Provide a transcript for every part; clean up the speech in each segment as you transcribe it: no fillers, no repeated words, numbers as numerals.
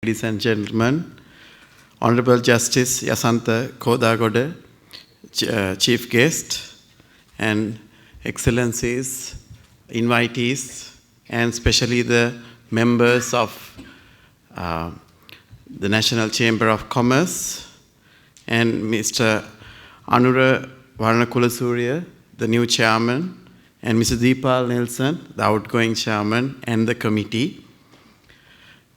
Ladies and gentlemen, Honorable Justice Yasantha Kodagoda, Chief Guest, and Excellencies, invitees, and especially the members of the National Chamber of Commerce, and Mr. Anura Varanakulasuriya, the new chairman, and Mr. Deepal Nelson, the outgoing chairman, and the committee.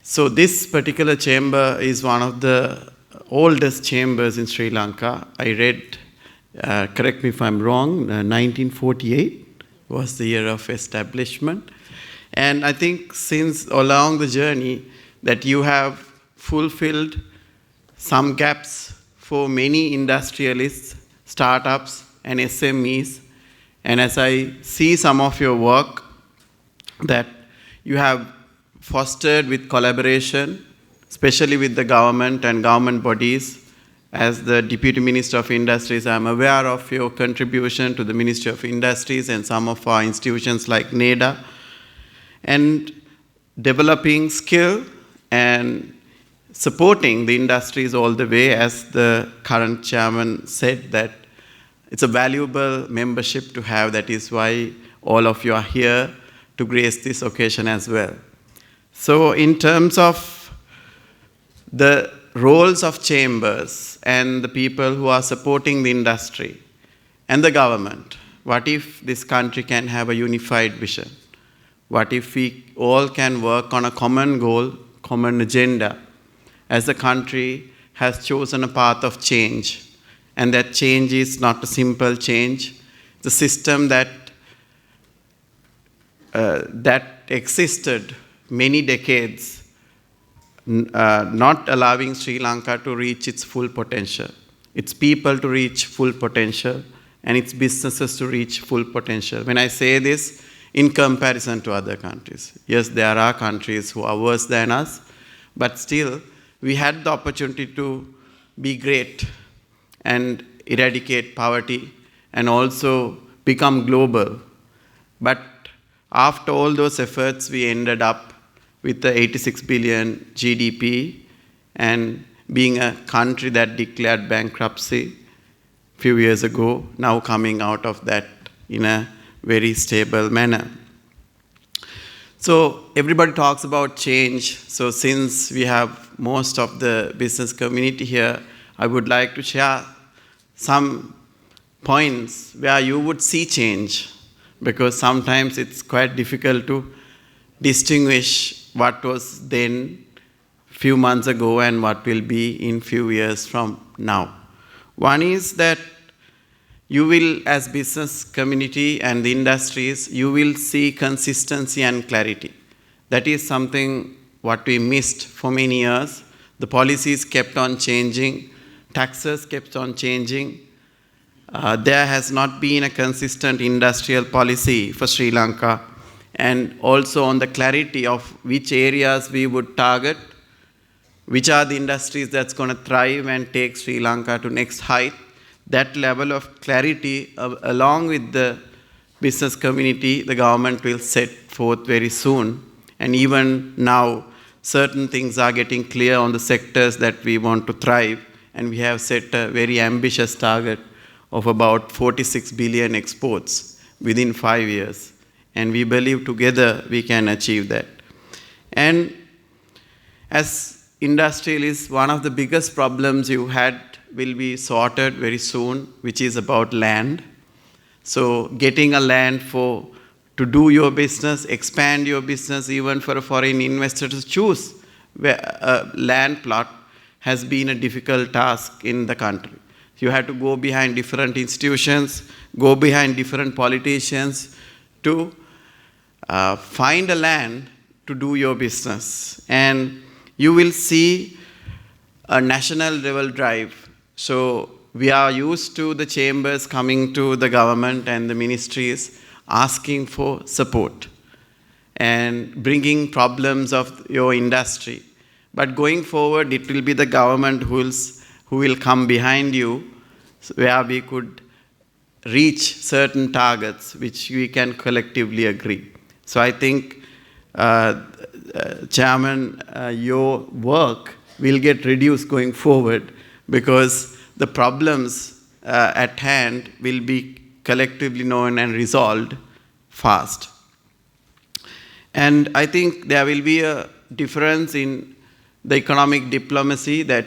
So this particular chamber is one of the oldest chambers in Sri Lanka. I read, correct me if I'm wrong, 1948 was the year of establishment. And I think since along the journey that you have fulfilled some gaps for many industrialists, startups, and SMEs. And as I see some of your work that you have fostered with collaboration, especially with the government and government bodies. As the Deputy Minister of Industries, I'm aware of your contribution to the Ministry of Industries and some of our institutions like NEDA, and developing skill and supporting the industries all the way, as the current chairman said, that it's a valuable membership to have. That is why all of you are here to grace this occasion as well. So in terms of the roles of chambers and the people who are supporting the industry and the government, what if this country can have a unified vision? What if we all can work on a common goal, common agenda, as the country has chosen a path of change, and that change is not a simple change. The system that existed many decades, not allowing Sri Lanka to reach its full potential, its people to reach full potential, and its businesses to reach full potential. When I say this, in comparison to other countries, yes, there are countries who are worse than us, but still, we had the opportunity to be great and eradicate poverty and also become global. But after all those efforts, we ended up with the 86 billion GDP and being a country that declared bankruptcy a few years ago, now coming out of that in a very stable manner. So everybody talks about change. So since we have most of the business community here, I would like to share some points where you would see change, because sometimes it's quite difficult to distinguish what was then few months ago and what will be in few years from now. One is that you will, as business community and the industries, you will see consistency and clarity. That is something what we missed for many years. The policies kept on changing, taxes kept on changing. There has not been a consistent industrial policy for Sri Lanka, and also on the clarity of which areas we would target, which are the industries that's going to thrive and take Sri Lanka to next height. That level of clarity, along with the business community, the government will set forth very soon. And even now, certain things are getting clear on the sectors that we want to thrive, and we have set a very ambitious target of about 46 billion exports within 5 years. And we believe together we can achieve that. And as industrialists, one of the biggest problems you had will be sorted very soon, which is about land. So getting a land to do your business, expand your business, even for a foreign investor to choose a land plot has been a difficult task in the country. You have to go behind different institutions, go behind different politicians to find a land to do your business. And you will see a national level drive. So we are used to the chambers coming to the government and the ministries asking for support and bringing problems of your industry. But going forward, it will be the government who will come behind you, where we could reach certain targets which we can collectively agree. So I think Chairman, your work will get reduced going forward because the problems at hand will be collectively known and resolved fast. And I think there will be a difference in the economic diplomacy that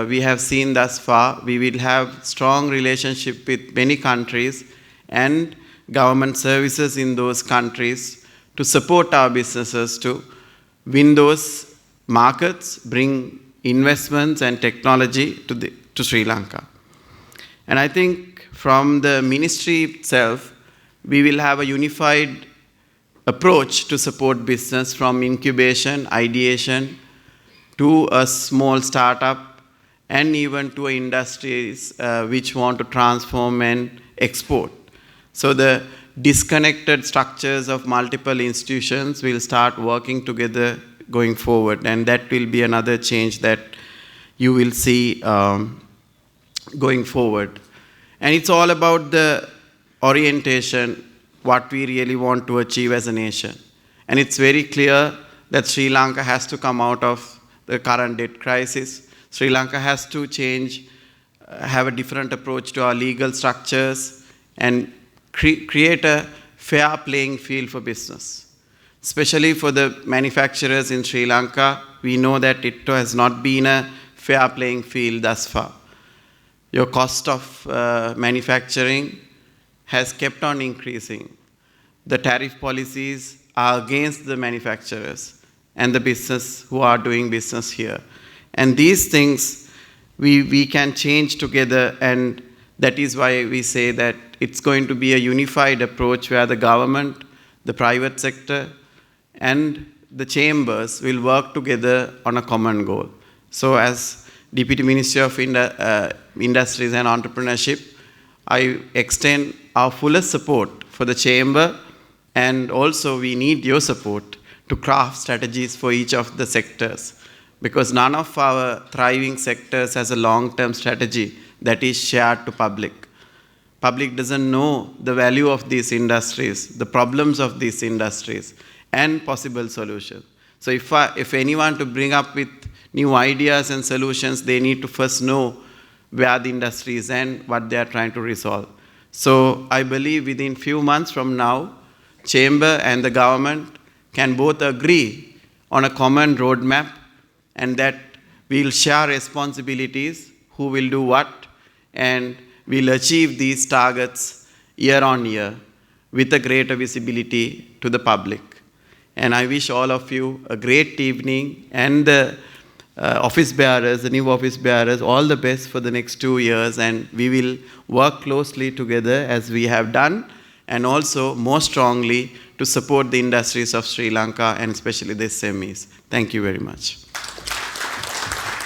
we have seen thus far. We will have strong relationship with many countries and government services in those countries to support our businesses to win those markets, bring investments and technology to Sri Lanka. And I think from the ministry itself, we will have a unified approach to support business from incubation, ideation, to a small startup, and even to industries which want to transform and export. So the disconnected structures of multiple institutions will start working together going forward, and that will be another change that you will see going forward. And it's all about the orientation, what we really want to achieve as a nation. And it's very clear that Sri Lanka has to come out of the current debt crisis. Sri Lanka has to change, have a different approach to our legal structures, and create a fair playing field for business. Especially for the manufacturers in Sri Lanka, we know that it has not been a fair playing field thus far. Your cost of manufacturing has kept on increasing. The tariff policies are against the manufacturers and the business who are doing business here. And these things we can change together, and that is why we say that it's going to be a unified approach where the government, the private sector, and the chambers will work together on a common goal. So as Deputy Minister of Industries and Entrepreneurship, I extend our fullest support for the chamber, and also we need your support to craft strategies for each of the sectors, because none of our thriving sectors has a long-term strategy that is shared to public. Public doesn't know the value of these industries, the problems of these industries, and possible solutions. So if anyone to bring up with new ideas and solutions, they need to first know where the industry is and what they are trying to resolve. So I believe within few months from now, Chamber and the government can both agree on a common roadmap, and that we'll share responsibilities, who will do what, and we'll achieve these targets year on year with a greater visibility to the public. And I wish all of you a great evening, and the office bearers, the new office bearers, all the best for the next 2 years, and we will work closely together as we have done, and also more strongly to support the industries of Sri Lanka and especially the SMEs. Thank you very much.